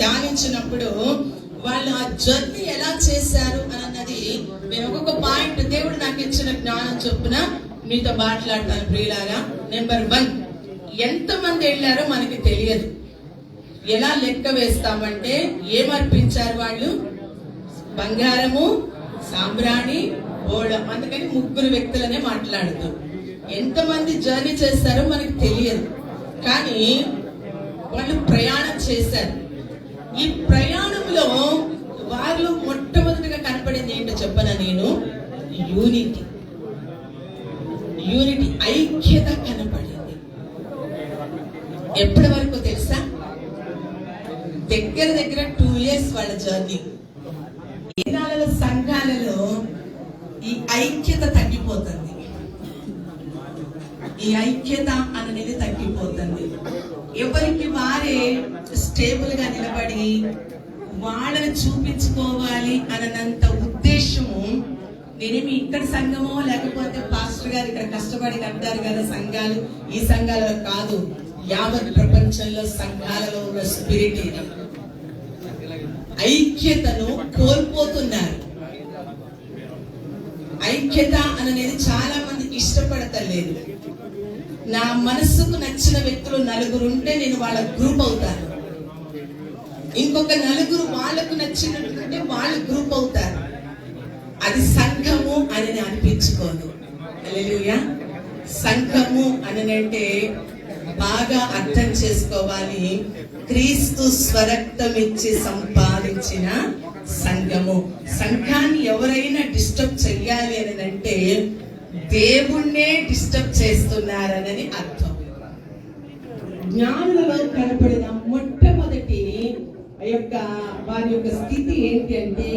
ధ్యానించినప్పుడు వాళ్ళు ఆ జర్నీ ఎలా చేశారు అన్నది నేను ఒక్కొక్క పాయింట్ దేవుడు నాకు ఇచ్చిన జ్ఞానం చొప్పున మీతో మాట్లాడతాను ప్రియులారా. నెంబర్ 1, ఎంతమంది వెళ్ళారో మనకి తెలియదు. ఎలా లెక్క వేస్తామంటే ఏమర్పించారు వాళ్ళు? బంగారము, సాంబ్రాణి, బోళం. అందుకని 3 వ్యక్తులనే మాట్లాడుతూ ఎంతమంది జర్నీ చేస్తారో మనకి తెలియదు. కానీ వాళ్ళు ప్రయాణం చేశారు. ఈ ప్రయాణంలో వారిలో మొట్టమొదటిగా కనపడింది ఏంటో చెప్పనా నేను? యూనిటీ, ఐక్యత కనపడింది. ఎప్పటి వరకు తెలుసా? దగ్గర 2 years వాళ్ళ జర్నీ. దినాలలో సంఘాలలో ఈ ఐక్యత తగ్గిపోతుంది. ఈ ఐక్యత అనేది తగ్గిపోతుంది. ఎవరికి వారే స్టేబుల్ గా నిలబడి వాళ్ళని చూపించుకోవాలి అన్నంత ఉద్దేశము. నేనేమి ఇక్కడ సంఘమో లేకపోతే పాస్టర్ గారు ఇక్కడ కష్టపడి కట్టారు కదా సంఘాలు, ఈ సంఘాలలో కాదు, యావత్ ప్రపంచంలో సంఘాలలో ఉన్న స్పిరిట్ ఇది. ఐక్యతను కోల్పోతున్నారు. ఐక్యత అనేది చాలా మంది ఇష్టపడతలేదు. నా మనస్సుకు నచ్చిన వ్యక్తులు 4 ఉంటే నేను వాళ్ళ గ్రూప్ అవుతాను. ఇంకొక 4 వాళ్ళకు నచ్చినట్టుంటే వాళ్ళు గ్రూప్ అవుతారు. అది సంఘము అని అనిపించుకోను. హల్లెలూయా. సంఘము అని అంటే బాగా అర్థం చేసుకోవాలి. క్రీస్తు స్వరక్తం ఇచ్చి సంపాదించిన సంఘము. సంఘాన్ని ఎవరైనా డిస్టర్బ్ చెయ్యాలి అని అంటే దేవుణ్ణే డిస్టర్బ్ చేస్తున్నారని అర్థం. జ్ఞానులలో కనపడిన మొట్టమొదటి వారి యొక్క స్థితి ఏంటి అంటే